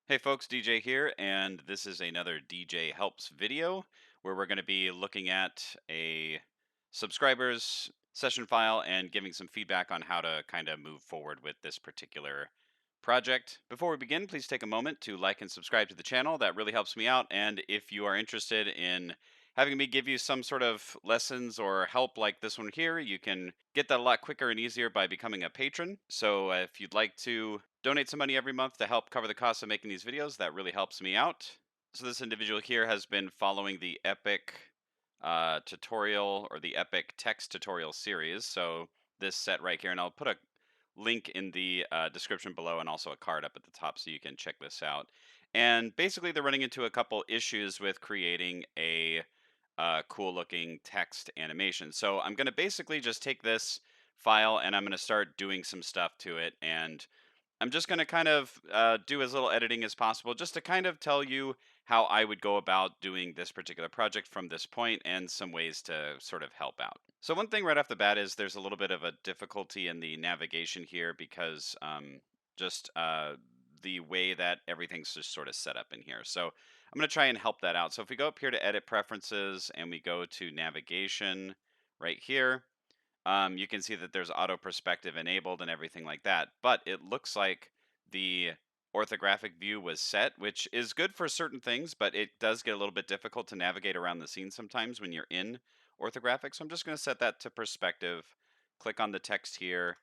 Hey folks, DJ here, and this is another DJ Helps video where we're going to be looking at a subscriber's session file and giving some feedback on how to kind of move forward with this particular project. Before we begin, please take a moment to like and subscribe to the channel. That really helps me out. And if you are interested in having me give you some sort of lessons or help like this one here, you can get that a lot quicker and easier by becoming a patron. So if you'd like to donate some money every month to help cover the cost of making these videos, that really helps me out. So this individual here has been following the Epic tutorial or the Epic text tutorial series. So this set right here, and I'll put a link in the description below and also a card up at the top so you can check this out. And basically, they're running into a couple issues with creating a cool looking text animation. So I'm going to basically just take this file and I'm going to start doing some stuff to it. And I'm just going to kind of do as little editing as possible just to kind of tell you how I would go about doing this particular project from this point and some ways to sort of help out. So, one thing right off the bat is there's a little bit of a difficulty in the navigation here because just the way that everything's just sort of set up in here. So, I'm going to try and help that out. So, if we go up here to edit preferences and we go to navigation right here, you can see that there's auto perspective enabled and everything like that. But it looks like the orthographic view was set, which is good for certain things, but it does get a little bit difficult to navigate around the scene sometimes when you're in orthographic. So I'm just going to set that to perspective, click on the text here,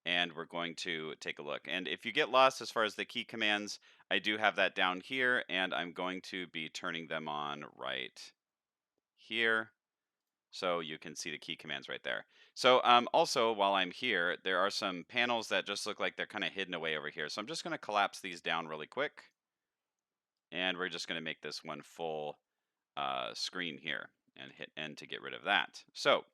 and we're going to take a look. And if you get lost as far as the key commands, I do have that down here, and I'm going to be turning them on right here. So you can see the key commands right there. So also, while I'm here, there are some panels that just look like they're kind of hidden away over here. So I'm just going to collapse these down really quick. And we're just going to make this one full screen here and hit N to get rid of that. So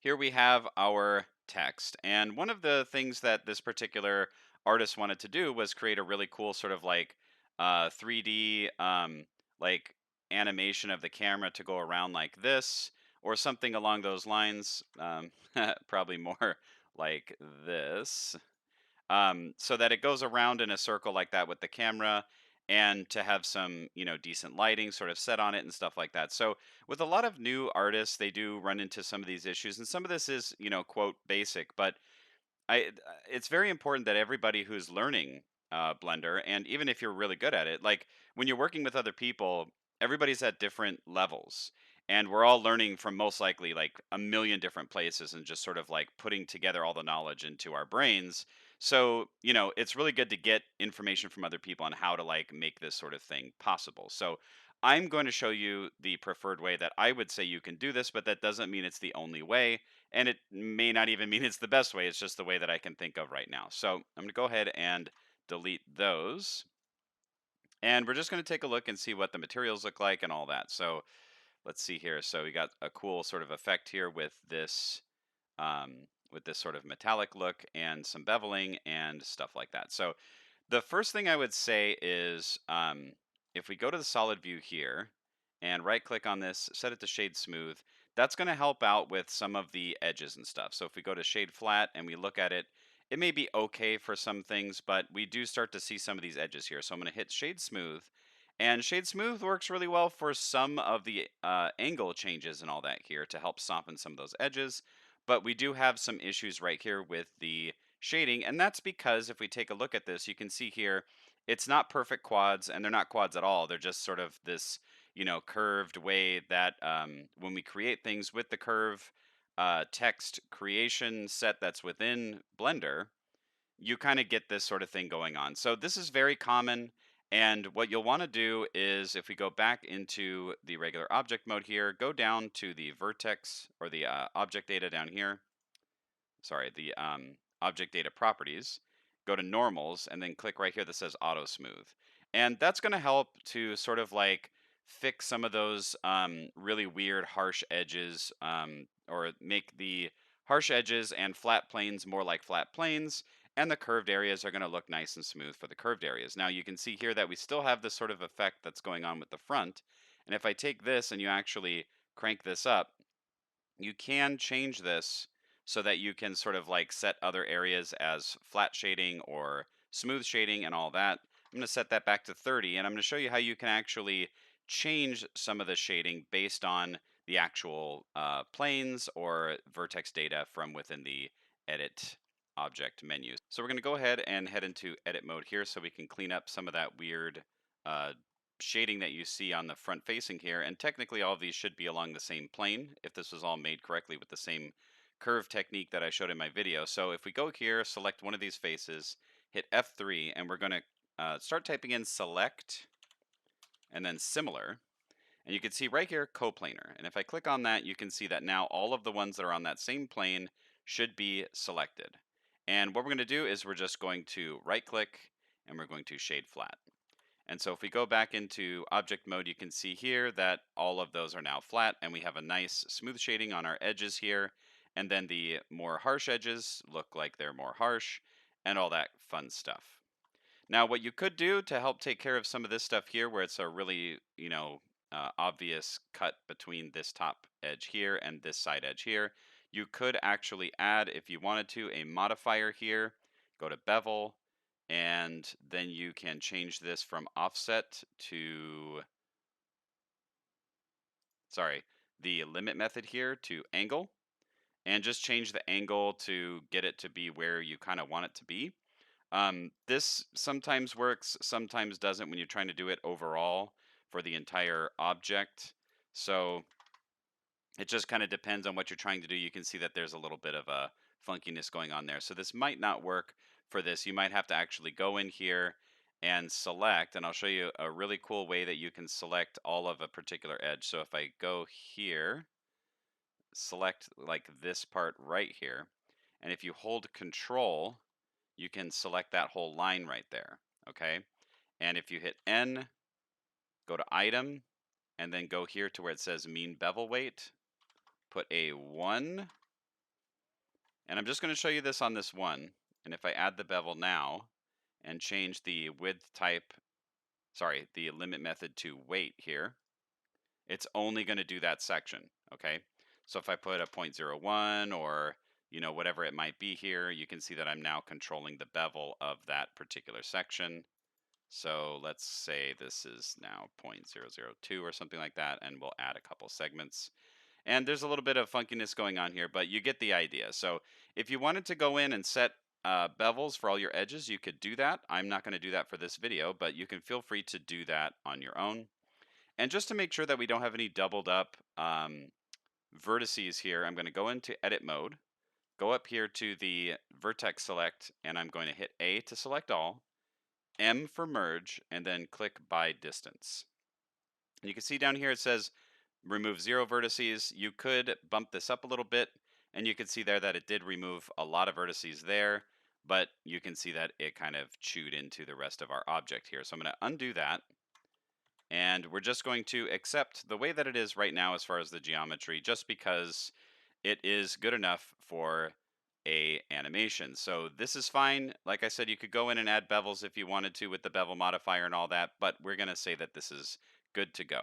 here we have our text. And one of the things that this particular artist wanted to do was create a really cool sort of like 3D like animation of the camera to go around like this or something along those lines. Probably more like this, so that it goes around in a circle like that with the camera and to have some decent lighting sort of set on it and stuff like that. So with a lot of new artists, they do run into some of these issues, and some of this is quote basic, but it's very important that everybody who's learning Blender, and even if you're really good at it, like when you're working with other people, everybody's at different levels, and we're all learning from most likely like a million different places, and just sort of like putting together all the knowledge into our brains. So it's really good to get information from other people on how to like make this sort of thing possible. So I'm going to show you the preferred way that I would say you can do this, but that doesn't mean it's the only way, and it may not even mean it's the best way. It's just the way that I can think of right now. So I'm going to go ahead and delete those. And we're just going to take a look and see what the materials look like and all that. So let's see here. So we got a cool sort of effect here with this sort of metallic look and some beveling and stuff like that. So the first thing I would say is if we go to the solid view here and right click on this, set it to shade smooth, that's going to help out with some of the edges and stuff. So if we go to shade flat and we look at it, it may be okay for some things, but we do start to see some of these edges here. So I'm going to hit shade smooth. And shade smooth works really well for some of the angle changes and all that here to help soften some of those edges. But we do have some issues right here with the shading, and that's because if we take a look at this, you can see here it's not perfect quads, and they're not quads at all. They're just sort of this curved way that when we create things with the curve text creation set that's within Blender, you kind of get this sort of thing going on. So this is very common, and what you'll want to do is if we go back into the regular object mode here, go down to the vertex or the object data down here, sorry, the object data properties, go to normals, and then click right here that says auto smooth. And that's going to help to sort of like fix some of those really weird harsh edges, or make the harsh edges and flat planes more like flat planes. And the curved areas are going to look nice and smooth for the curved areas. Now you can see here that we still have this sort of effect that's going on with the front. And if I take this and you actually crank this up, you can change this so that you can sort of like set other areas as flat shading or smooth shading and all that. I'm going to set that back to 30, and I'm going to show you how you can actually change some of the shading based on the actual planes or vertex data from within the edit object menu. So we're going to go ahead and head into edit mode here so we can clean up some of that weird uh, shading that you see on the front facing here. And technically all of these should be along the same plane if this was all made correctly with the same curve technique that I showed in my video. So if we go here, select one of these faces, hit F3, and we're going to start typing in select and then similar. And you can see right here, coplanar. And if I click on that, you can see that now all of the ones that are on that same plane should be selected. And what we're going to do is we're just going to right click and we're going to shade flat. And so if we go back into object mode, you can see here that all of those are now flat and we have a nice smooth shading on our edges here. And then the more harsh edges look like they're more harsh and all that fun stuff. Now, what you could do to help take care of some of this stuff here, where it's a really, obvious cut between this top edge here and this side edge here, you could actually add, if you wanted to, a modifier here. Go to bevel, and then you can change this from offset to, sorry, the limit method here to angle, and just change the angle to get it to be where you kind of want it to be. This sometimes works, sometimes doesn't when you're trying to do it overall for the entire object. So it just kind of depends on what you're trying to do. You can see that there's a little bit of a funkiness going on there. So this might not work for this. You might have to actually go in here and select, and I'll show you a really cool way that you can select all of a particular edge. So if I go here, select like this part right here, and if you hold Control, you can select that whole line right there, okay? And if you hit N, go to Item, and then go here to where it says Mean Bevel Weight, put a 1, and I'm just going to show you this on this one. And if I add the bevel now and change the width type, sorry, the limit method to weight here, it's only going to do that section, okay? So if I put a 0.01 or whatever it might be here, you can see that I'm now controlling the bevel of that particular section. So let's say this is now 0.002 or something like that, and we'll add a couple segments. And there's a little bit of funkiness going on here, but you get the idea. So if you wanted to go in and set bevels for all your edges, you could do that. I'm not going to do that for this video, but you can feel free to do that on your own. And just to make sure that we don't have any doubled up vertices here, I'm going to go into edit mode, go up here to the vertex select, and I'm going to hit A to select all, M for merge, and then click by distance. And you can see down here it says remove 0 vertices. You could bump this up a little bit, and you can see there that it did remove a lot of vertices there, but you can see that it kind of chewed into the rest of our object here. So I'm going to undo that, and we're just going to accept the way that it is right now as far as the geometry, just because it is good enough for a animation. So this is fine. Like I said, you could go in and add bevels if you wanted to with the bevel modifier and all that, but we're going to say that this is good to go.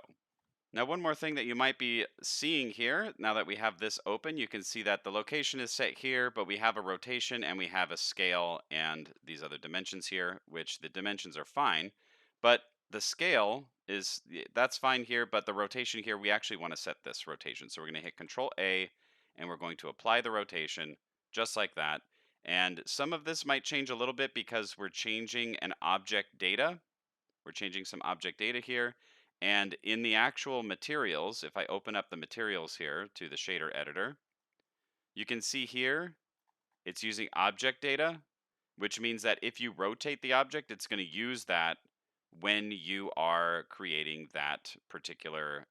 Now, one more thing that you might be seeing here, now that we have this open, you can see that the location is set here, but we have a rotation and we have a scale and these other dimensions here, which the dimensions are fine, but the scale is, that's fine here, but the rotation here, we actually want to set this rotation. So we're going to hit Control A and we're going to apply the rotation just like that. And some of this might change a little bit because we're changing an object data. We're changing some object data here. And in the actual materials, if I open up the materials here to the shader editor, you can see here it's using object data, which means that if you rotate the object, it's going to use that when you are creating that particular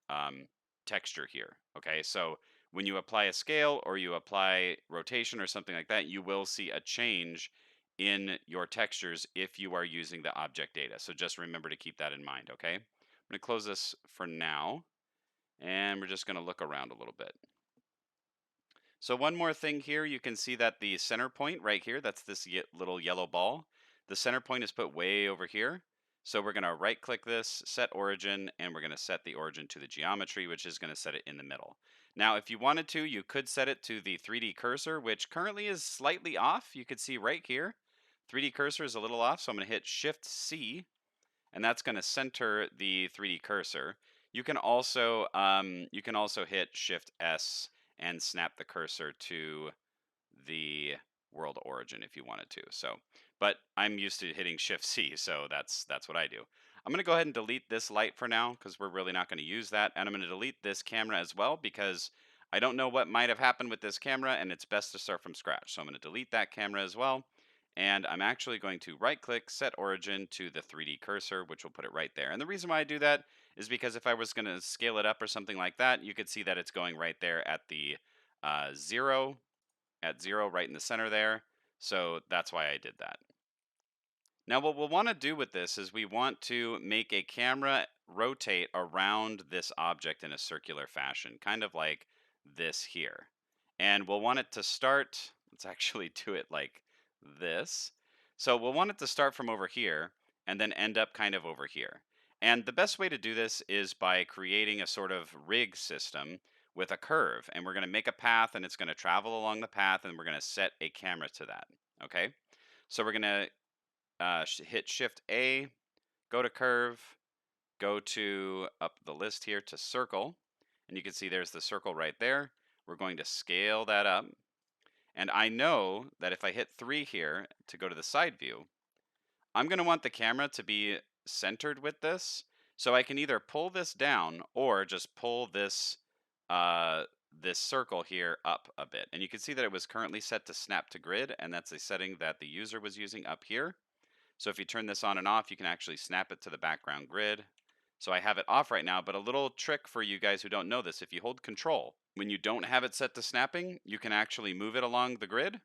texture here. Okay, so when you apply a scale or you apply rotation or something like that, you will see a change in your textures if you are using the object data. So just remember to keep that in mind, okay? I'm going to close this for now, and we're just going to look around a little bit. So one more thing here, you can see that the center point right here, that's this little yellow ball, the center point is put way over here. So we're going to right click this, set origin, and we're going to set the origin to the geometry, which is going to set it in the middle. Now, if you wanted to, you could set it to the 3D cursor, which currently is slightly off. You could see right here, 3D cursor is a little off, so I'm going to hit Shift C, and that's going to center the 3D cursor. You can also hit Shift S and snap the cursor to the world origin if you wanted to. So, but I'm used to hitting Shift C, so that's what I do. I'm going to go ahead and delete this light for now because we're really not going to use that. And I'm going to delete this camera as well because I don't know what might have happened with this camera and it's best to start from scratch. So I'm going to delete that camera as well. And I'm actually going to right click, set origin to the 3D cursor, which will put it right there. And the reason why I do that is because if I was going to scale it up or something like that, you could see that it's going right there at the 0, at 0 right in the center there. So that's why I did that. Now what we'll want to do with this is we want to make a camera rotate around this object in a circular fashion, kind of like this here. And we'll want it to start, let's actually do it like this. So we'll want it to start from over here and then end up kind of over here. And the best way to do this is by creating a sort of rig system with a curve. And we're going to make a path and it's going to travel along the path and we're going to set a camera to that. Okay. So we're going to hit Shift A, go to curve, go to up the list here to circle, and you can see there's the circle right there. We're going to scale that up. And I know that if I hit 3 here to go to the side view, I'm going to want the camera to be centered with this. So I can either pull this down or just pull this this circle here up a bit. And you can see that it was currently set to snap to grid, and that's a setting that the user was using up here. So if you turn this on and off, you can actually snap it to the background grid. So I have it off right now, but a little trick for you guys who don't know this, if you hold control, when you don't have it set to snapping, you can actually move it along the grid.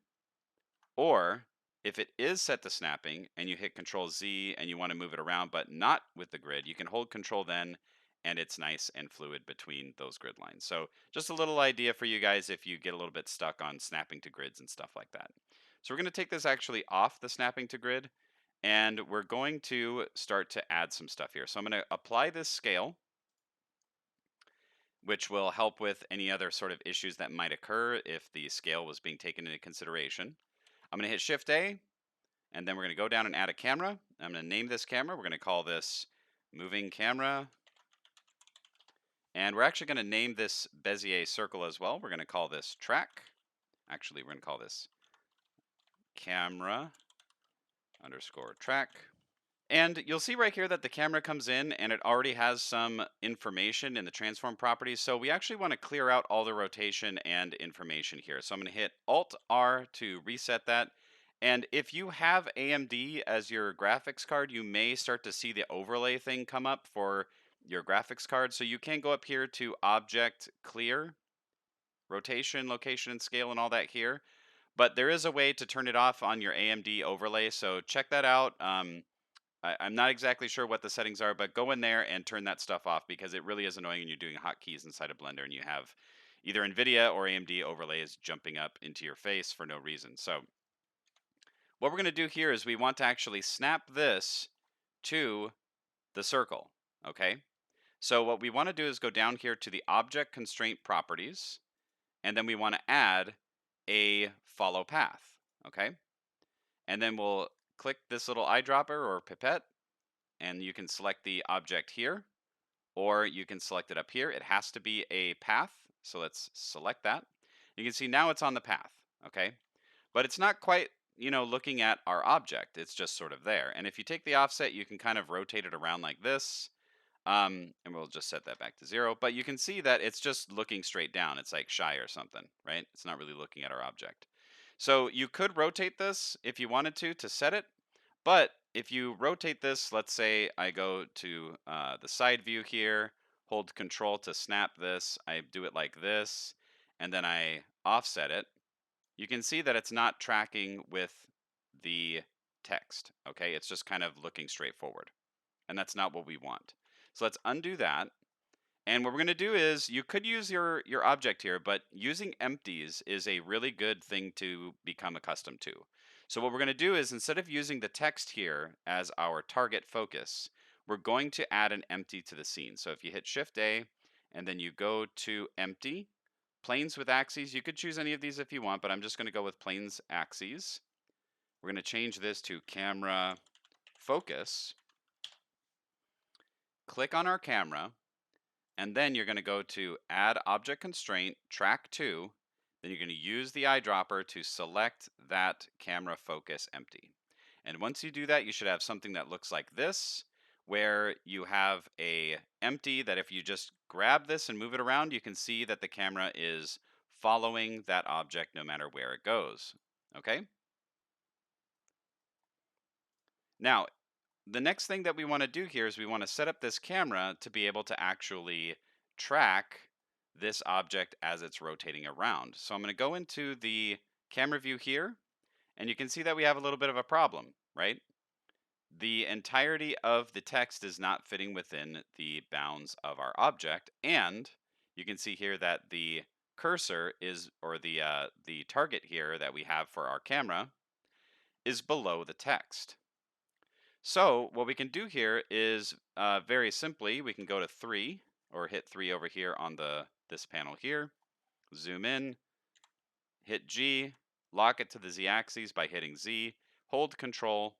Or if it is set to snapping and you hit Control Z and you want to move it around, but not with the grid, you can hold Control then and it's nice and fluid between those grid lines. So just a little idea for you guys if you get a little bit stuck on snapping to grids and stuff like that. So we're going to take this actually off the snapping to grid and we're going to start to add some stuff here. So I'm going to apply this scale, which will help with any other sort of issues that might occur if the scale was being taken into consideration. I'm going to hit Shift A, and then we're going to go down and add a camera. I'm going to name this camera. We're going to call this moving camera. And we're actually going to name this Bezier circle as well. We're going to call this track. Actually, we're going to call this camera underscore track. And you'll see right here that the camera comes in and it already has some information in the transform properties. So we actually want to clear out all the rotation and information here. So I'm going to hit Alt R to reset that. And if you have AMD as your graphics card, you may start to see the overlay thing come up for your graphics card. So you can go up here to Object Clear, Rotation, Location, and Scale, and all that here. But there is a way to turn it off on your AMD overlay. So check that out. I'm not exactly sure what the settings are, but go in there and turn that stuff off because it really is annoying when you're doing hotkeys inside of Blender and you have either NVIDIA or AMD overlays jumping up into your face for no reason. So what we're going to do here is we want to actually snap this to the circle, okay? So what we want to do is go down here to the Object Constraint Properties, and then we want to add a follow path, okay? And then we'll click this little eyedropper or pipette, and you can select the object here, or you can select it up here. It has to be a path, so let's select that. You can see now it's on the path, okay? But it's not quite, looking at our object. It's just sort of there. And if you take the offset, you can kind of rotate it around like this, and we'll just set that back to 0. But you can see that it's just looking straight down. It's like shy or something, right? It's not really looking at our object. So you could rotate this if you wanted to set it, but if you rotate this, let's say I go to the side view here, hold control to snap this, I do it like this, and then I offset it, you can see that it's not tracking with the text, okay? It's just kind of looking straight forward, and that's not what we want. So let's undo that. And what we're going to do is you could use your object here, but using empties is a really good thing to become accustomed to. So what we're going to do is instead of using the text here as our target focus, we're going to add an empty to the scene. So if you hit Shift A and then you go to empty, planes with axes, you could choose any of these if you want, but I'm just going to go with planes axes. We're going to change this to camera focus. click on our camera, and then you're going to go to Add Object Constraint, Track 2. Then you're going to use the eyedropper to select that camera focus empty. And once you do that, you should have something that looks like this, where you have a empty that if you just grab this and move it around, you can see that the camera is following that object no matter where it goes. Okay? Now, the next thing that we want to do here is we want to set up this camera to be able to actually track this object as it's rotating around. So I'm going to go into the camera view here, and you can see that we have a little bit of a problem, right? The entirety of the text is not fitting within the bounds of our object, and you can see here that the cursor is, or the target here that we have for our camera is below the text. So what we can do here is very simply, we can go to 3 or hit 3 over here on this panel here, zoom in, hit G, lock it to the Z axis by hitting Z, hold Control,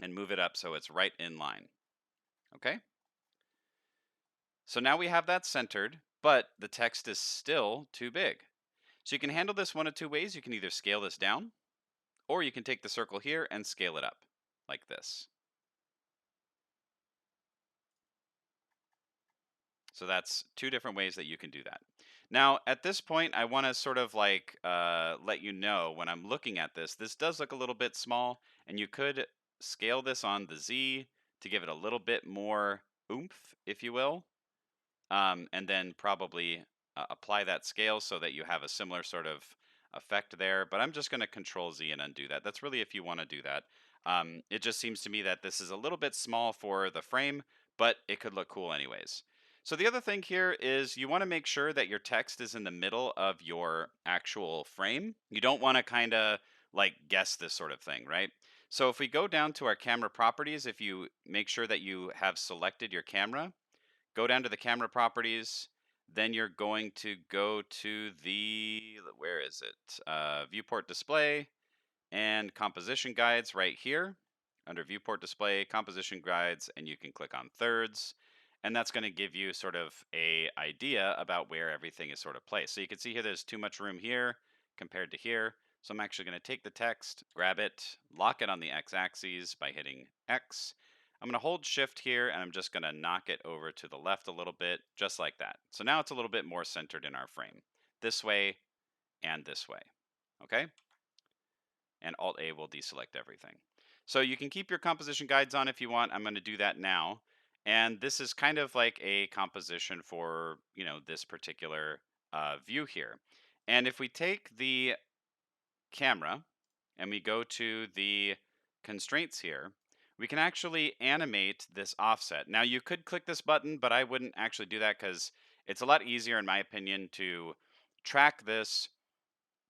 and move it up so it's right in line. Okay? So now we have that centered, but the text is still too big. So you can handle this one of two ways. You can either scale this down, or you can take the circle here and scale it up like this. So that's two different ways that you can do that. Now, at this point, I want to sort of like let you know when I'm looking at this, this does look a little bit small, and you could scale this on the Z to give it a little bit more oomph, if you will, and then probably apply that scale so that you have a similar sort of effect there. But I'm just going to Control Z and undo that. That's really if you want to do that. It just seems to me that this is a little bit small for the frame, but it could look cool anyways. So the other thing here is you want to make sure that your text is in the middle of your actual frame. You don't want to kind of like guess this sort of thing, right? So if we go down to our camera properties, if you make sure that you have selected your camera, go down to the camera properties, then you're going to go to the, where is it? Viewport display and composition guides right here under viewport display, composition guides, and you can click on thirds. And that's going to give you sort of a idea about where everything is sort of placed. So you can see here there's too much room here compared to here. So I'm actually going to take the text, grab it, lock it on the x-axis by hitting X. I'm going to hold shift here and I'm just going to knock it over to the left a little bit, just like that. So now it's a little bit more centered in our frame, this way and this way. Okay? And Alt A will deselect everything. So you can keep your composition guides on if you want. I'm going to do that now. And this is kind of like a composition for, this particular view here. And if we take the camera and we go to the constraints here, we can actually animate this offset. Now you could click this button, but I wouldn't actually do that because it's a lot easier, in my opinion, to track this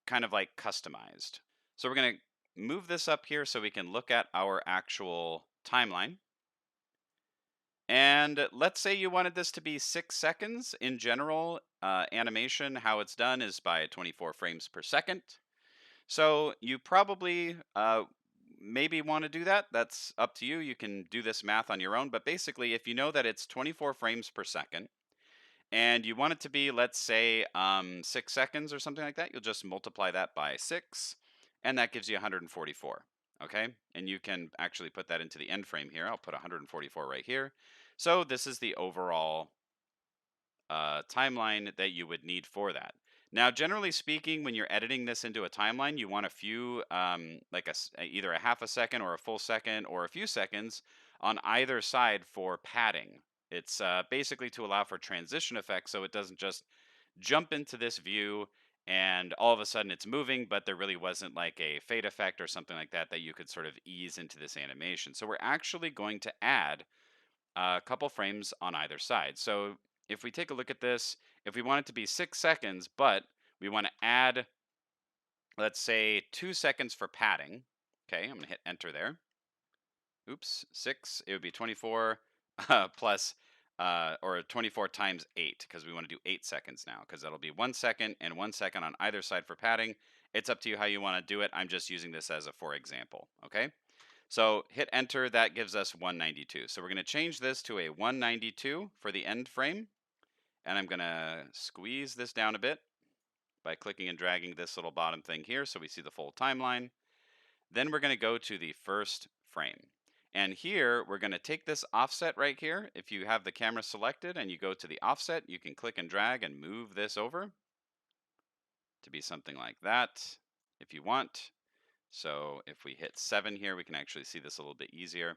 kind of like customized. So we're going to move this up here so we can look at our actual timeline. And let's say you wanted this to be 6 seconds. In general, animation, how it's done is by 24 frames per second. So you probably maybe want to do that. That's up to you. You can do this math on your own. But basically, if you know that it's 24 frames per second, and you want it to be, let's say, 6 seconds or something like that, you'll just multiply that by 6, and that gives you 144. Okay, and you can actually put that into the end frame here. I'll put 144 right here. So this is the overall timeline that you would need for that. Now, generally speaking, when you're editing this into a timeline, you want a few, like either a half a second or a full second or a few seconds on either side for padding. It's basically to allow for transition effects so it doesn't just jump into this view and all of a sudden it's moving, but there really wasn't like a fade effect or something like that that you could sort of ease into this animation. So we're actually going to add a couple frames on either side. So if we take a look at this, if we want it to be 6 seconds, but we want to add, let's say, 2 seconds for padding. Okay, I'm going to hit enter there. Oops, 6, it would be 24 plus, or 24 times 8, because we want to do 8 seconds now, because that'll be 1 second and 1 second on either side for padding. It's up to you how you want to do it. I'm just using this as a for example, okay? So hit enter, that gives us 192. So we're going to change this to a 192 for the end frame. And I'm going to squeeze this down a bit by clicking and dragging this little bottom thing here so we see the full timeline. Then we're going to go to the first frame. And here we're going to take this offset right here. If you have the camera selected and you go to the offset, you can click and drag and move this over to be something like that if you want. So if we hit 7 here, we can actually see this a little bit easier.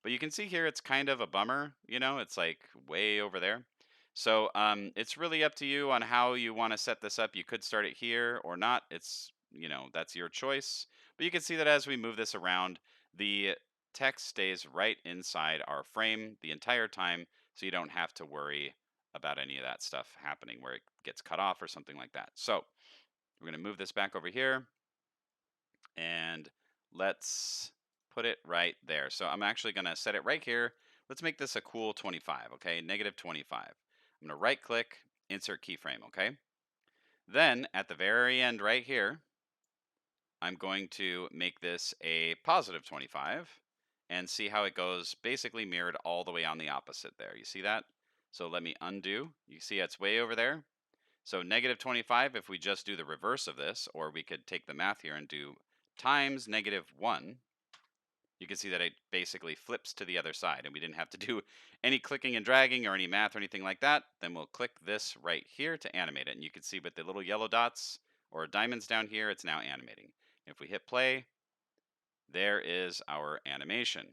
But you can see here it's kind of a bummer, it's like way over there. So it's really up to you on how you want to set this up. You could start it here or not. That's your choice. But you can see that as we move this around, the text stays right inside our frame the entire time. So you don't have to worry about any of that stuff happening where it gets cut off or something like that. So we're going to move this back over here. And let's put it right there. So I'm actually going to set it right here. Let's make this a cool 25, okay? Negative 25. I'm going to right click, insert keyframe, okay? Then at the very end right here, I'm going to make this a positive 25 and see how it goes, basically mirrored all the way on the opposite there. You see that? So let me undo. You see it's way over there. So negative 25, if we just do the reverse of this, or we could take the math here and do times negative 1, you can see that it basically flips to the other side, and we didn't have to do any clicking and dragging or any math or anything like that. Then we'll click this right here to animate it, and you can see with the little yellow dots or diamonds down here, it's now animating. If we hit play, there is our animation.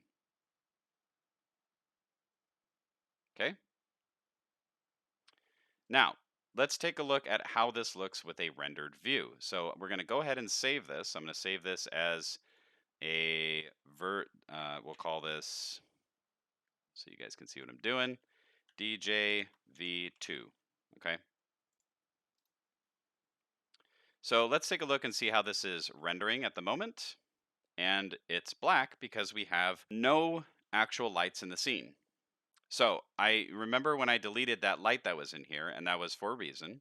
Okay? Now, let's take a look at how this looks with a rendered view. So we're going to go ahead and save this. I'm going to save this as we'll call this, so you guys can see what I'm doing, DJV2, okay? So let's take a look and see how this is rendering at the moment. And it's black because we have no actual lights in the scene. So I remember when I deleted that light that was in here, and that was for a reason.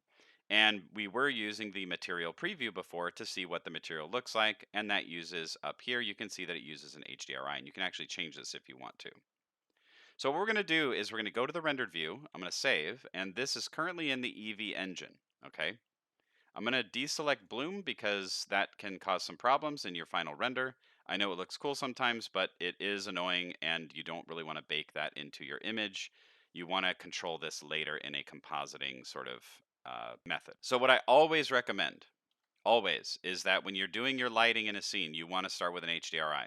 And we were using the material preview before to see what the material looks like. And that uses up here, you can see that it uses an HDRI, and you can actually change this if you want to. So what we're going to do is we're going to go to the rendered view. I'm going to save, and this is currently in the Eevee engine. Okay. I'm going to deselect bloom because that can cause some problems in your final render. I know it looks cool sometimes, but it is annoying and you don't really want to bake that into your image. You want to control this later in a compositing sort of method. So what I always recommend, always, is that when you're doing your lighting in a scene, you want to start with an HDRI.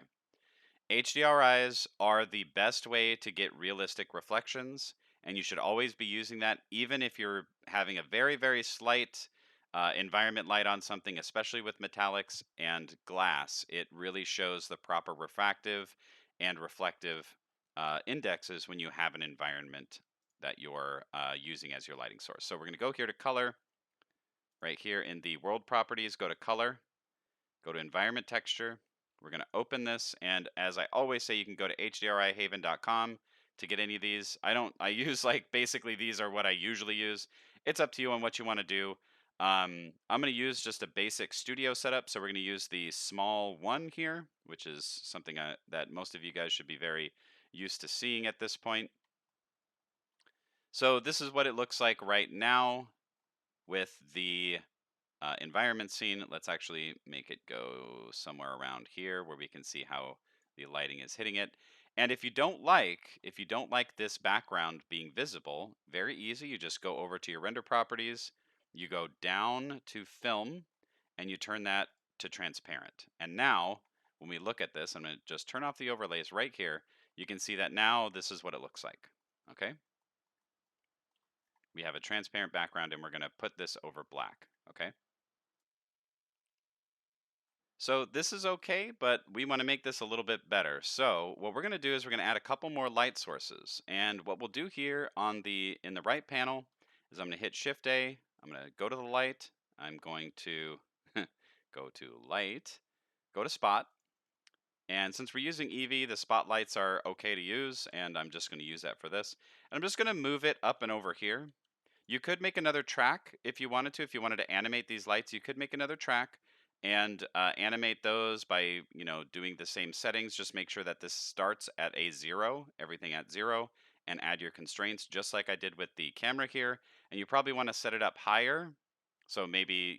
HDRIs are the best way to get realistic reflections, and you should always be using that, even if you're having a very, very slight environment light on something, especially with metallics and glass. It really shows the proper refractive and reflective indexes when you have an environment that you're using as your lighting source. So we're going to go here to color, right here in the world properties, go to color, go to environment texture. We're going to open this, and as I always say, you can go to hdrihaven.com to get any of these. I use like basically these are what I usually use. It's up to you on what you want to do. I'm going to use just a basic studio setup, so we're going to use the small one here, which is something that most of you guys should be very used to seeing at this point. So this is what it looks like right now with the environment scene. Let's actually make it go somewhere around here where we can see how the lighting is hitting it. And if you don't like this background being visible, very easy. You just go over to your render properties, you go down to film, and you turn that to transparent. And now when we look at this, I'm going to just turn off the overlays right here. You can see that now this is what it looks like. Okay. We have a transparent background, and we're going to put this over black. Okay. So this is okay, but we want to make this a little bit better. So what we're going to do is we're going to add a couple more light sources. And what we'll do here in the right panel is I'm going to hit Shift A. I'm going to go to the light. I'm going to go to light, go to spot. And since we're using Eevee, the spotlights are okay to use, and I'm just going to use that for this. And I'm just going to move it up and over here. You could make another track if you wanted to. If you wanted to animate these lights, you could make another track. and animate those by doing the same settings. Just make sure that this starts at a 0, everything at 0, and add your constraints just like I did with the camera here. And you probably want to set it up higher, so maybe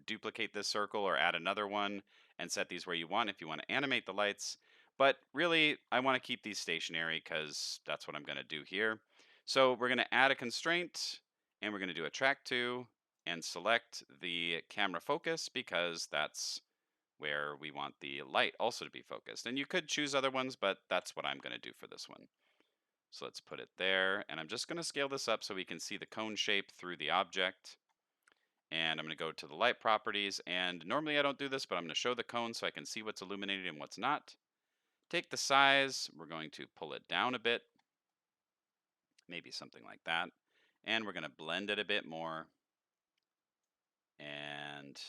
duplicate this circle or add another one and set these where you want if you want to animate the lights. But really I want to keep these stationary because that's what I'm going to do here. So we're going to add a constraint, and we're going to do a track 2 and select the camera focus because that's where we want the light also to be focused. And you could choose other ones, but that's what I'm going to do for this one. So let's put it there. And I'm just going to scale this up so we can see the cone shape through the object. And I'm going to go to the light properties. And normally I don't do this, but I'm going to show the cone so I can see what's illuminated and what's not. Take the size. We're going to pull it down a bit, maybe something like that. And we're going to blend it a bit more. And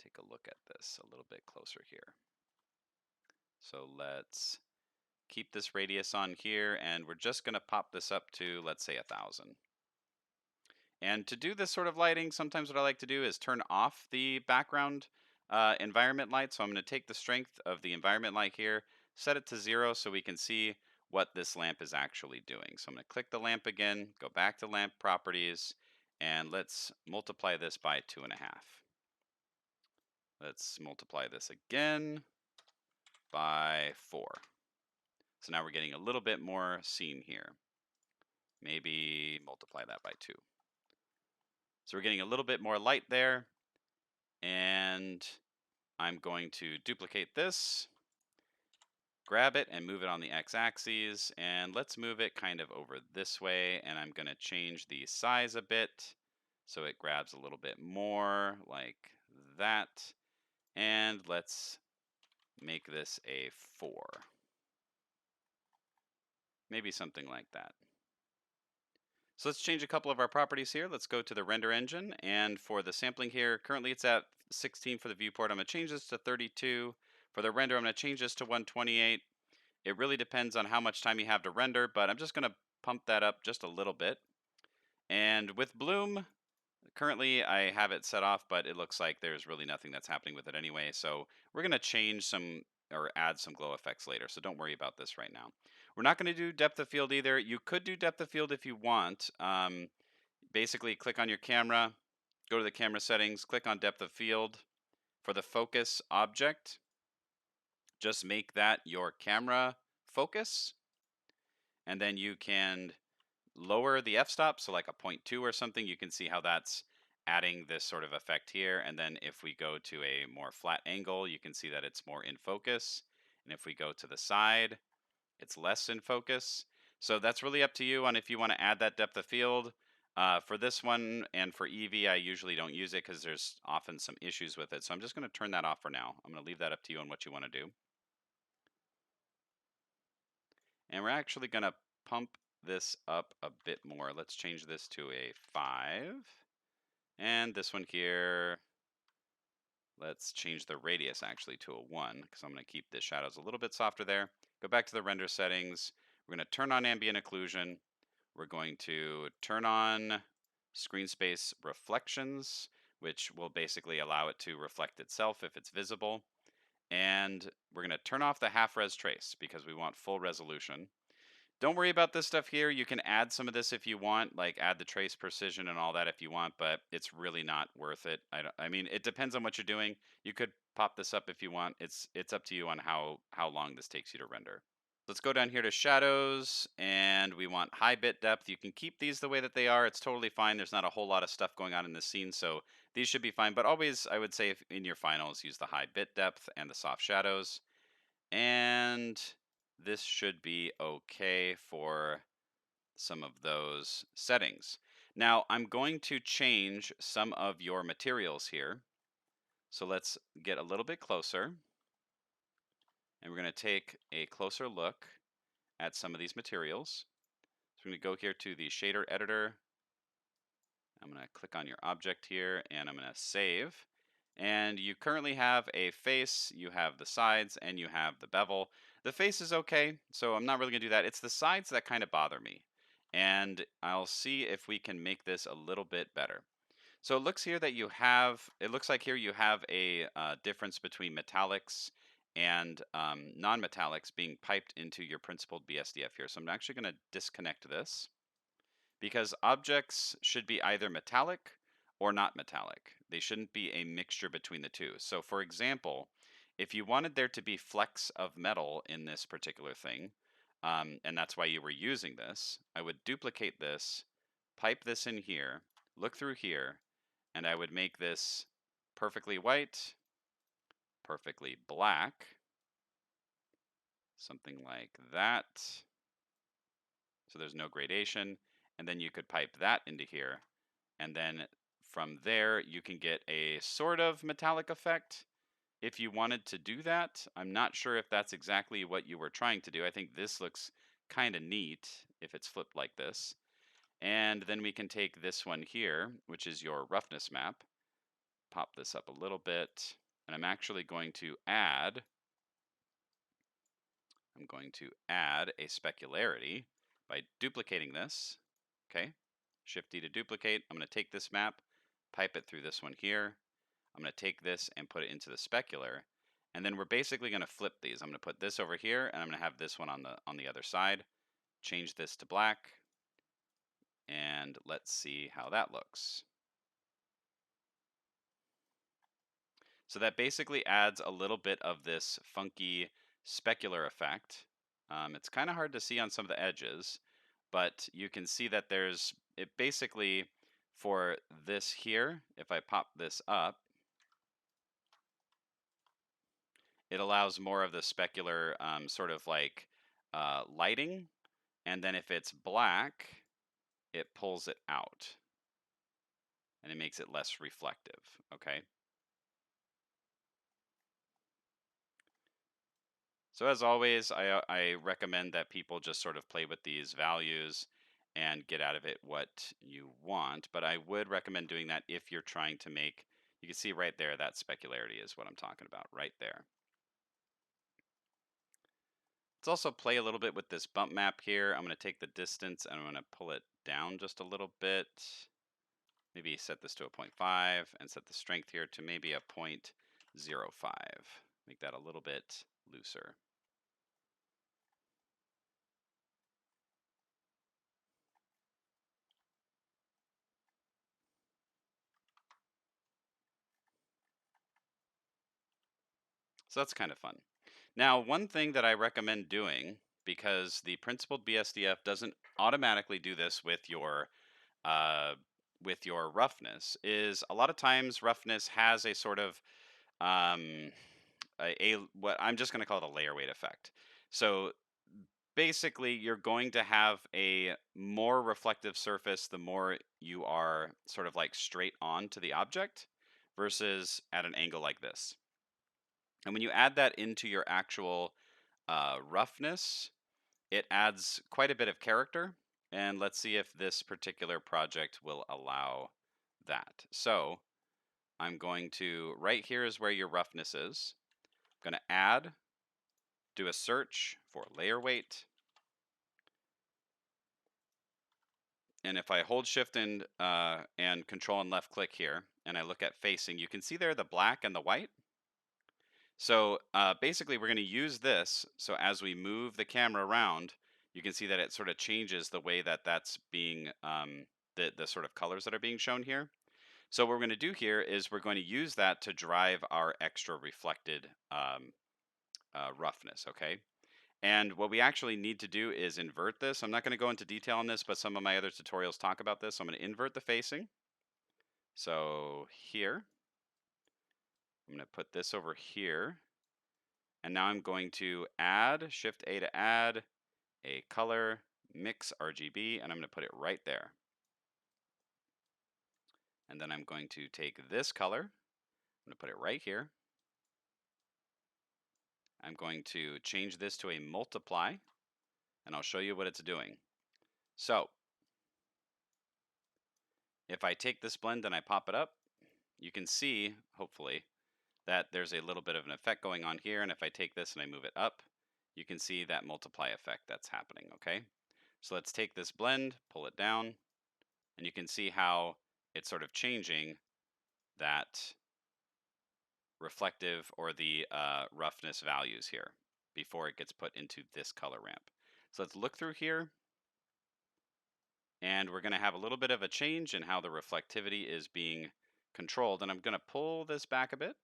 take a look at this a little bit closer here. So let's keep this radius on here, and we're just going to pop this up to, let's say, 1,000. And to do this sort of lighting, sometimes what I like to do is turn off the background environment light. So I'm going to take the strength of the environment light here, set it to 0 so we can see what this lamp is actually doing. So I'm going to click the lamp again, go back to lamp properties, and let's multiply this by 2.5. Let's multiply this again by 4. So now we're getting a little bit more scene here. Maybe multiply that by 2. So we're getting a little bit more light there. And I'm going to duplicate this, grab it, and move it on the x-axis. And let's move it kind of over this way. And I'm going to change the size a bit so it grabs a little bit more like that. And let's make this a 4. Maybe something like that. So let's change a couple of our properties here. Let's go to the render engine, and for the sampling here, currently it's at 16 for the viewport. I'm going to change this to 32. For the render, I'm going to change this to 128. It really depends on how much time you have to render, but I'm just going to pump that up just a little bit. And with bloom, currently I have it set off, but it looks like there's really nothing that's happening with it anyway. So we're going to change some or add some glow effects later. So don't worry about this right now. We're not going to do depth of field either. You could do depth of field if you want. Basically, click on your camera, go to the camera settings, click on depth of field. For the focus object, just make that your camera focus. And then you can lower the f-stop, so like a 0.2 or something. You can see how that's adding this sort of effect here. And then if we go to a more flat angle, you can see that it's more in focus. And if we go to the side, it's less in focus. So that's really up to you on if you want to add that depth of field. For this one and for Eevee, I usually don't use it because there's often some issues with it. So I'm just going to turn that off for now. I'm going to leave that up to you on what you want to do. And we're actually going to pump this up a bit more. Let's change this to a 5. And this one here, let's change the radius actually to a 1 because I'm going to keep the shadows a little bit softer there. Go back to the render settings. We're going to turn on ambient occlusion. We're going to turn on screen space reflections, which will basically allow it to reflect itself if it's visible. And we're going to turn off the half res trace because we want full resolution. Don't worry about this stuff here. You can add some of this if you want, like add the trace precision and all that if you want, but it's really not worth it. I mean, it depends on what you're doing. You could pop this up if you want. It's up to you on how long this takes you to render. Let's go down here to shadows, and we want high bit depth. You can keep these the way that they are. It's totally fine. There's not a whole lot of stuff going on in this scene, so these should be fine. But always, I would say, if in your finals, use the high bit depth and the soft shadows. And this should be okay for some of those settings. Now, I'm going to change some of your materials here. So let's get a little bit closer. And we're going to take a closer look at some of these materials. So I'm going to go here to the shader editor. I'm going to click on your object here, and I'm going to save. And you currently have a face, you have the sides, and you have the bevel. The face is okay, so I'm not really going to do that. It's the sides that kind of bother me. And I'll see if we can make this a little bit better. So it looks here that you have, it looks like here you have a difference between metallics and non-metallics being piped into your principled BSDF here. So I'm actually going to disconnect this because objects should be either metallic or not metallic. They shouldn't be a mixture between the two. So for example, if you wanted there to be flecks of metal in this particular thing, and that's why you were using this, I would duplicate this, pipe this in here, look through here, and I would make this perfectly white, perfectly black, something like that. So there's no gradation. And then you could pipe that into here. And then from there, you can get a sort of metallic effect if you wanted to do that. I'm not sure if that's exactly what you were trying to do. I think this looks kind of neat if it's flipped like this. And then we can take this one here, which is your roughness map, pop this up a little bit, and I'm going to add a specularity by duplicating this. Okay, Shift D to duplicate. I'm going to take this map, pipe it through this one here. I'm going to take this and put it into the specular. And then we're basically going to flip these. I'm going to put this over here, and I'm going to have this one on the other side. Change this to black, and let's see how that looks. So that basically adds a little bit of this funky specular effect. It's kind of hard to see on some of the edges, but you can see that there's, it basically, for this here, if I pop this up, it allows more of the specular sort of like lighting. And then if it's black, it pulls it out and it makes it less reflective, okay? So as always, I recommend that people just sort of play with these values and get out of it what you want. But I would recommend doing that if you're trying to make, you can see right there, that specularity is what I'm talking about right there. Let's also play a little bit with this bump map here. I'm going to take the distance and I'm going to pull it down just a little bit. Maybe set this to a 0.5 and set the strength here to maybe a 0.05. Make that a little bit looser. So that's kind of fun. Now, one thing that I recommend doing, because the principled BSDF doesn't automatically do this uh, with your roughness, is a lot of times roughness has a sort of um, what I'm just going to call it a layer weight effect. So basically, you're going to have a more reflective surface the more you are sort of like straight on to the object versus at an angle like this. And when you add that into your actual roughness, it adds quite a bit of character. And let's see if this particular project will allow that. So I'm going to, right here is where your roughness is. I'm going to add, do a search for layer weight. And if I hold shift and control and left click here, and I look at facing, you can see there the black and the white. So basically, we're going to use this. So as we move the camera around, you can see that it sort of changes the way that that's being, the sort of colors that are being shown here. So what we're going to do here is we're going to use that to drive our extra reflected roughness, okay? And what we actually need to do is invert this. I'm not going to go into detail on this, but some of my other tutorials talk about this. So I'm going to invert the facing. So here, I'm going to put this over here. And now I'm going to add, Shift A to add a color mix RGB, and I'm going to put it right there. And then I'm going to take this color, I'm going to put it right here. I'm going to change this to a multiply, and I'll show you what it's doing. So if I take this blend and I pop it up, you can see, hopefully, that there's a little bit of an effect going on here. And if I take this and I move it up, you can see that multiply effect that's happening, okay? So let's take this blend, pull it down, and you can see how it's sort of changing that reflective or the roughness values here before it gets put into this color ramp. So let's look through here, and we're going to have a little bit of a change in how the reflectivity is being controlled. And I'm going to pull this back a bit,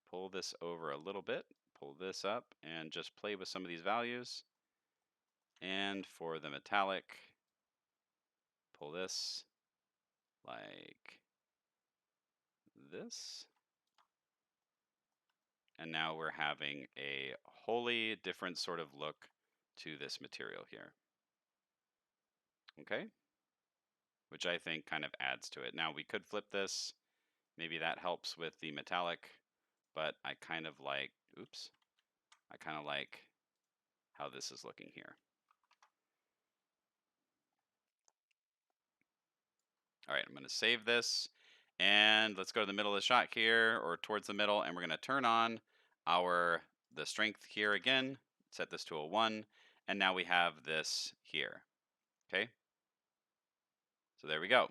pull this over a little bit, pull this up, and just play with some of these values. And for the metallic, pull this like this. And now we're having a wholly different sort of look to this material here. Okay, which I think kind of adds to it. Now we could flip this. Maybe that helps with the metallic, but I kind of like, oops, I kind of like how this is looking here. All right, I'm going to save this, and let's go to the middle of the shot here, or towards the middle, and we're going to turn on the strength here again, set this to a 1, and now we have this here. Okay, so there we go.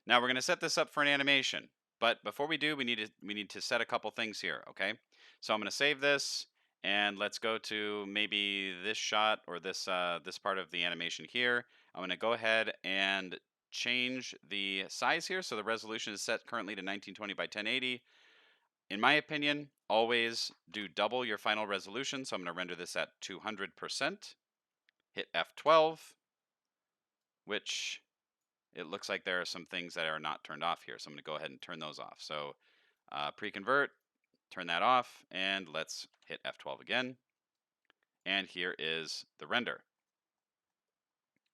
Now we're going to set this up for an animation, but before we do, we need to set a couple things here. Okay, so I'm going to save this, and let's go to maybe this shot or this part of the animation here. I'm going to go ahead and change the size here. So the resolution is set currently to 1920 by 1080. In my opinion, always do double your final resolution. So I'm going to render this at 200%. Hit F12, which it looks like there are some things that are not turned off here. So I'm going to go ahead and turn those off. So pre-convert, turn that off, and let's hit F12 again. And here is the render.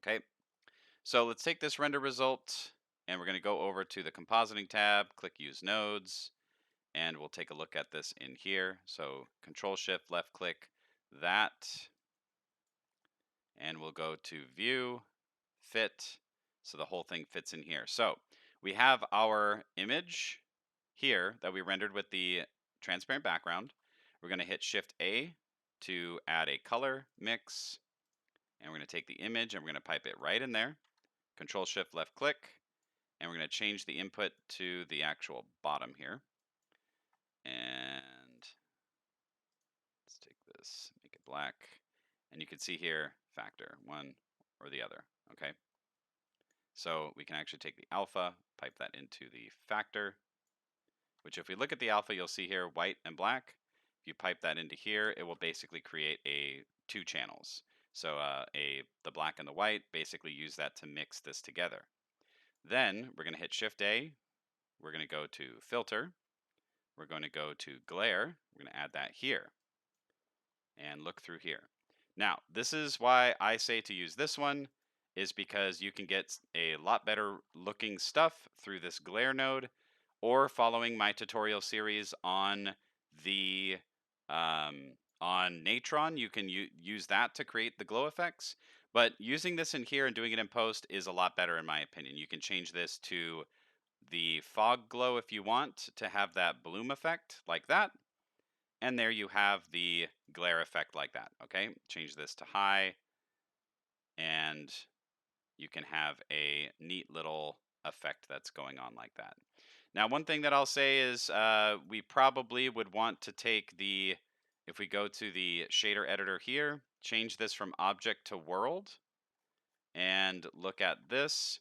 Okay, so let's take this render result, and we're going to go over to the Compositing tab, click Use Nodes, and we'll take a look at this in here. So Control-Shift, left-click that, and we'll go to View, Fit, so the whole thing fits in here. So we have our image here that we rendered with the transparent background. We're going to hit Shift-A to add a color mix, and we're going to take the image and we're going to pipe it right in there. Control-Shift, left-click, and we're going to change the input to the actual bottom here. And let's take this, make it black. And you can see here, factor, one or the other, okay? So we can actually take the alpha, pipe that into the factor, which if we look at the alpha, you'll see here white and black. If you pipe that into here, it will basically create two channels. So the black and the white basically use that to mix this together. Then we're going to hit Shift-A. We're going to go to Filter. We're going to go to Glare. We're going to add that here and look through here. Now, this is why I say to use this one, is because you can get a lot better looking stuff through this glare node, or following my tutorial series on the on Natron, you can use that to create the glow effects. But using this in here and doing it in post is a lot better in my opinion. You can change this to the fog glow if you want to have that bloom effect like that. And there you have the glare effect like that, okay? Change this to high, and you can have a neat little effect that's going on like that. Now, one thing that I'll say is we probably would want to take if we go to the shader editor here, change this from object to world, and look at this.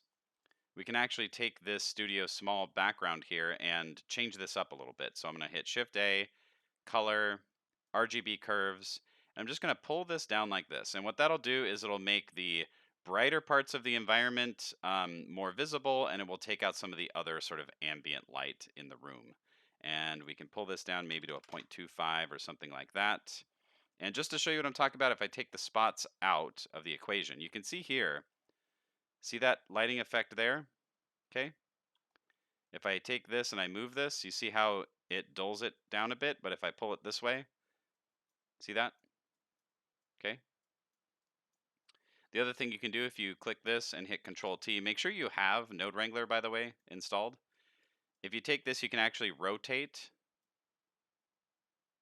We can actually take this Studio Small background here and change this up a little bit. So I'm going to hit Shift-A, Color, RGB Curves. I'm just going to pull this down like this. And what that'll do is it'll make the brighter parts of the environment more visible, and it will take out some of the other sort of ambient light in the room. And we can pull this down maybe to a 0.25 or something like that. And just to show you what I'm talking about, if I take the spots out of the equation, you can see here, see that lighting effect there? Okay. If I take this and I move this, you see how it dulls it down a bit, but if I pull it this way, see that? Okay. The other thing you can do if you click this and hit Control T, make sure you have Node Wrangler, by the way, installed. If you take this, you can actually rotate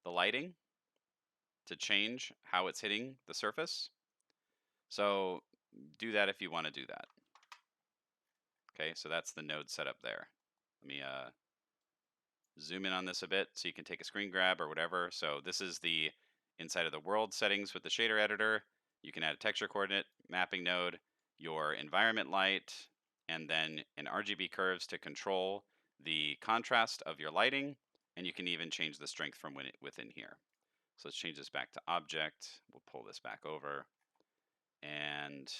the lighting to change how it's hitting the surface. So do that if you want to do that. Okay, so that's the node setup there. Let me zoom in on this a bit so you can take a screen grab or whatever. So this is the inside of the world settings with the shader editor. You can add a texture coordinate, mapping node, your environment light, and then an RGB curves to control the contrast of your lighting. And you can even change the strength from within here. So let's change this back to object. We'll pull this back over. And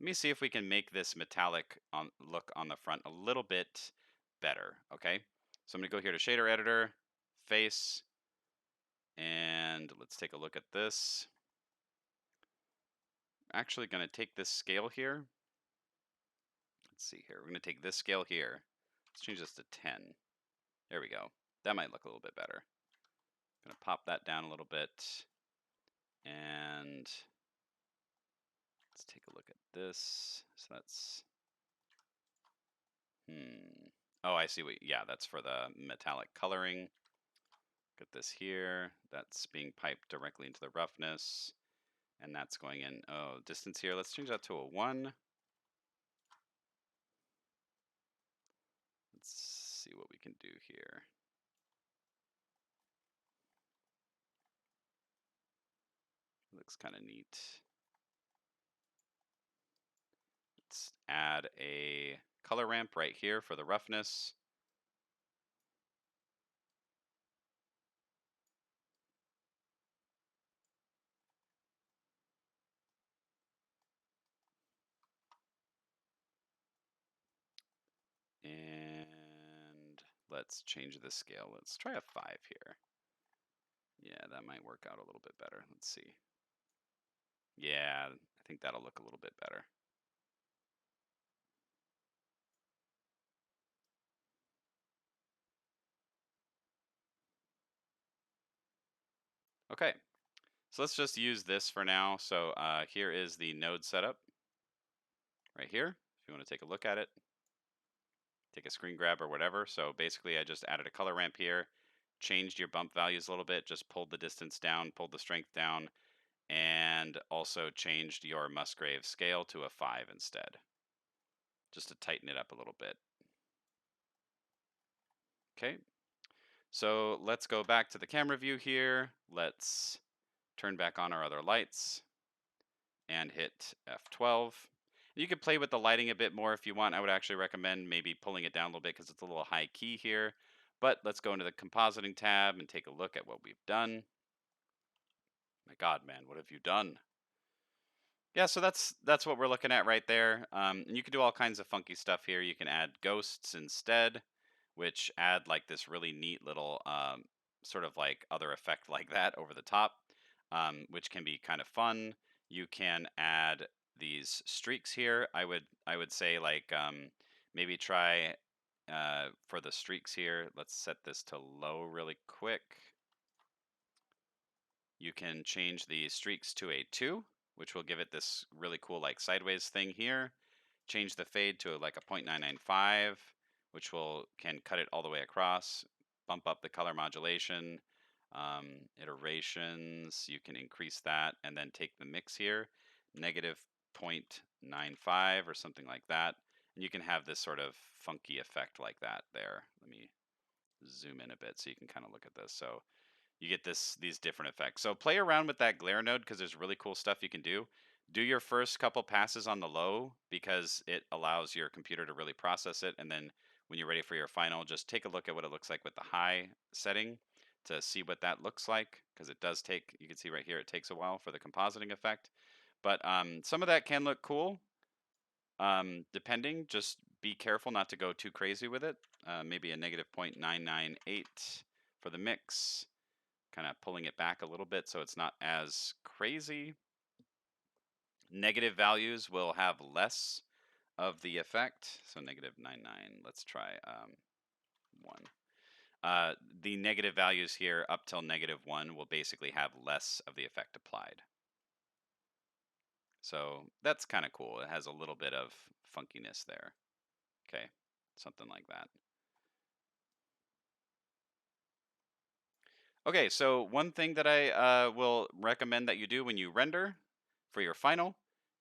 let me see if we can make this metallic look on the front a little bit better, okay? So I'm gonna go here to shader editor, face, and let's take a look at this. Actually gonna take this scale here. Let's see here, we're gonna take this scale here. Let's change this to 10. There we go. That might look a little bit better. Gonna pop that down a little bit. And let's take a look at this. So that's, oh, I see what, yeah, that's for the metallic coloring. Get this here. That's being piped directly into the roughness. And that's going in, oh, distance here. Let's change that to a 1. Let's see what we can do here. Looks kind of neat. Let's add a color ramp right here for the roughness. And let's change the scale. Let's try a 5 here. Yeah, that might work out a little bit better. Let's see. Yeah, I think that'll look a little bit better. Okay, so let's just use this for now. So here is the node setup right here. If you want to take a look at it, take a screen grab or whatever. So basically I just added a color ramp here, changed your bump values a little bit, just pulled the distance down, pulled the strength down, and also changed your Musgrave scale to a 5 instead, just to tighten it up a little bit. Okay, so let's go back to the camera view here. Let's turn back on our other lights and hit F12. You could play with the lighting a bit more if you want. I would actually recommend maybe pulling it down a little bit because it's a little high key here. But let's go into the compositing tab and take a look at what we've done. My God, man, what have you done? Yeah, so that's what we're looking at right there. And you can do all kinds of funky stuff here. You can add ghosts instead, which add like this really neat little sort of like other effect like that over the top, which can be kind of fun. You can add these streaks here. I would say like maybe try for the streaks here. Let's set this to low really quick. You can change the streaks to a 2, which will give it this really cool like sideways thing here. Change the fade to like a 0.995, which can cut it all the way across. Bump up the color modulation, iterations. You can increase that, and then take the mix here, negative 0.95 or something like that. And you can have this sort of funky effect like that there. Let me zoom in a bit so you can kind of look at this. So you get these different effects. So play around with that glare node because there's really cool stuff you can do. Do your first couple passes on the low because it allows your computer to really process it. And then when you're ready for your final, just take a look at what it looks like with the high setting to see what that looks like, because it does take, you can see right here, it takes a while for the compositing effect. But some of that can look cool. Depending, just be careful not to go too crazy with it. Maybe a negative 0.998 for the mix, kind of pulling it back a little bit so it's not as crazy. Negative values will have less of the effect. So negative 99, let's try 1. The negative values here up till negative 1 will basically have less of the effect applied. So that's kind of cool. It has a little bit of funkiness there. Okay, something like that. Okay, so one thing that I will recommend that you do when you render for your final,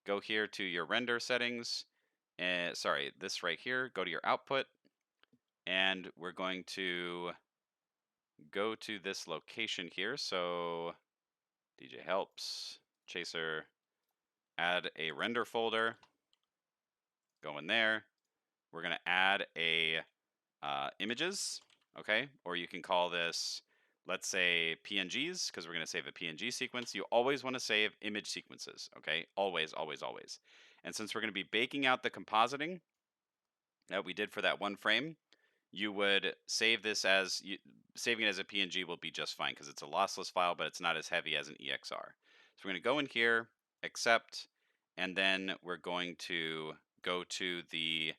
go here to your render settings sorry, this right here, go to your output, and we're going to go to this location here. So DJ helps, chaser, add a render folder, go in there. We're going to add a images, okay? Or you can call this, let's say PNGs, because we're going to save a PNG sequence. You always want to save image sequences, okay? Always, always, always. And since we're going to be baking out the compositing that we did for that one frame, you would save this as, saving it as a PNG will be just fine because it's a lossless file, but it's not as heavy as an EXR. So we're going to go in here, accept, and then we're going to go to the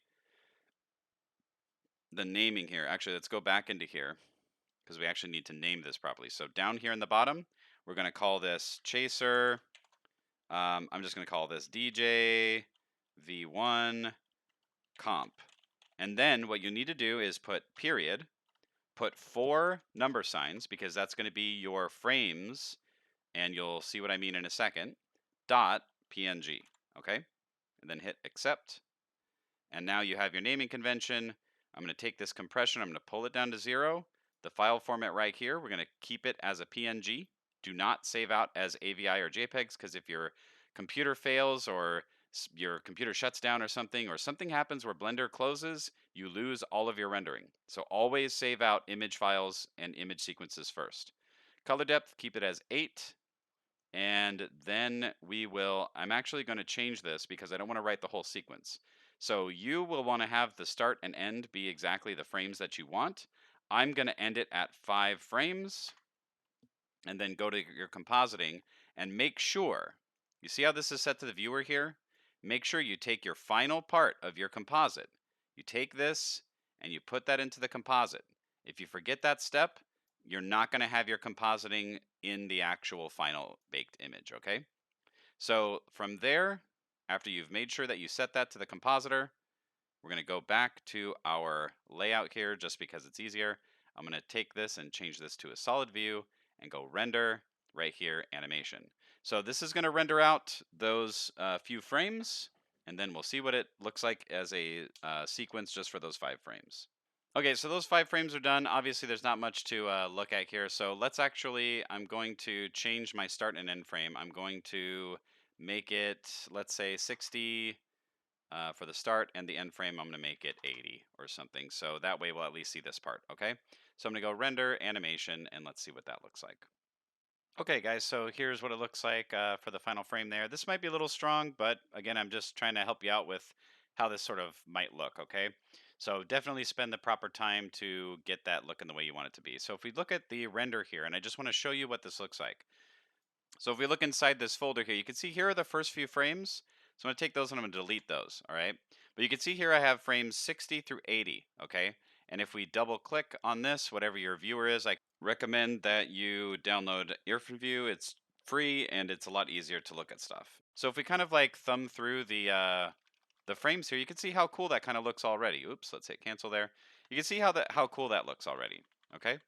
naming here. Actually, let's go back into here because we actually need to name this properly. So down here in the bottom, we're going to call this chaser. I'm just going to call this DJ V1 comp. And then what you need to do is put period, put 4 number signs because that's going to be your frames, and you'll see what I mean in a second, dot PNG, okay? And then hit accept. And now you have your naming convention. I'm going to take this compression, I'm going to pull it down to 0. The file format right here, we're going to keep it as a PNG. Do not save out as AVI or JPEGs, because if your computer fails or your computer shuts down or something happens where Blender closes, you lose all of your rendering. So always save out image files and image sequences first. Color depth, keep it as 8. And then I'm actually going to change this because I don't want to write the whole sequence. So you will want to have the start and end be exactly the frames that you want. I'm going to end it at 5 frames, and then go to your compositing and make sure, you see how this is set to the viewer here? Make sure you take your final part of your composite. You take this and you put that into the composite. If you forget that step, you're not going to have your compositing in the actual final baked image, okay? So from there, after you've made sure that you set that to the compositor, we're going to go back to our layout here just because it's easier. I'm going to take this and change this to a solid view and go render right here, animation. So this is going to render out those few frames, and then we'll see what it looks like as a sequence just for those 5 frames. Okay, so those 5 frames are done. Obviously, there's not much to look at here. So I'm going to change my start and end frame. I'm going to make it, let's say 60 for the start, and the end frame, I'm going to make it 80 or something. So that way we'll at least see this part, okay? So I'm going to go render animation, and let's see what that looks like. Okay, guys, so here's what it looks like for the final frame there. This might be a little strong, but again, I'm just trying to help you out with how this sort of might look, okay? So definitely spend the proper time to get that looking the way you want it to be. So if we look at the render here, and I just want to show you what this looks like. So if we look inside this folder here, you can see here are the first few frames. So I'm going to take those and I'm going to delete those, all right? But you can see here I have frames 60 through 80, okay? And if we double click on this, whatever your viewer is, I recommend that you download EarFrame. It's free and it's a lot easier to look at stuff. So if we kind of like thumb through the frames here, you can see how cool that kind of looks already. Oops, let's hit cancel there. You can see how cool that looks already, okay?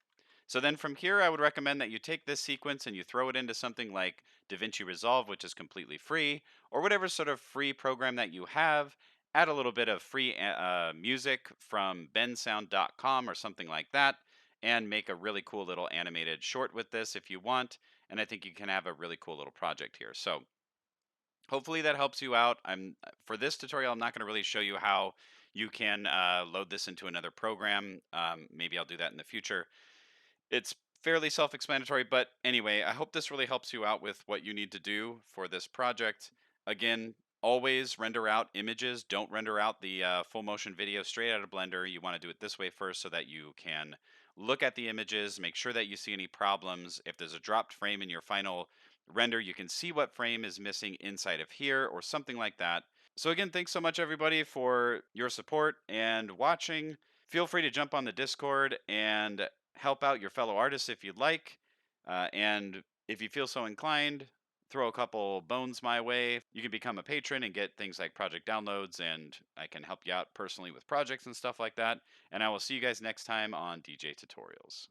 So then from here, I would recommend that you take this sequence and you throw it into something like DaVinci Resolve, which is completely free, or whatever sort of free program that you have. Add a little bit of free music from bensound.com or something like that, and make a really cool little animated short with this if you want. And I think you can have a really cool little project here. So hopefully that helps you out. For this tutorial, I'm not going to really show you how you can load this into another program. Maybe I'll do that in the future. It's fairly self-explanatory, but anyway, I hope this really helps you out with what you need to do for this project. Again, always render out images. Don't render out the full motion video straight out of Blender. You want to do it this way first so that you can look at the images, make sure that you see any problems. If there's a dropped frame in your final render, you can see what frame is missing inside of here or something like that. So again, thanks so much everybody for your support and watching. Feel free to jump on the Discord and help out your fellow artists if you'd like. And if you feel so inclined, throw a couple bones my way. You can become a patron and get things like project downloads, and I can help you out personally with projects and stuff like that. And I will see you guys next time on DJ Tutorials.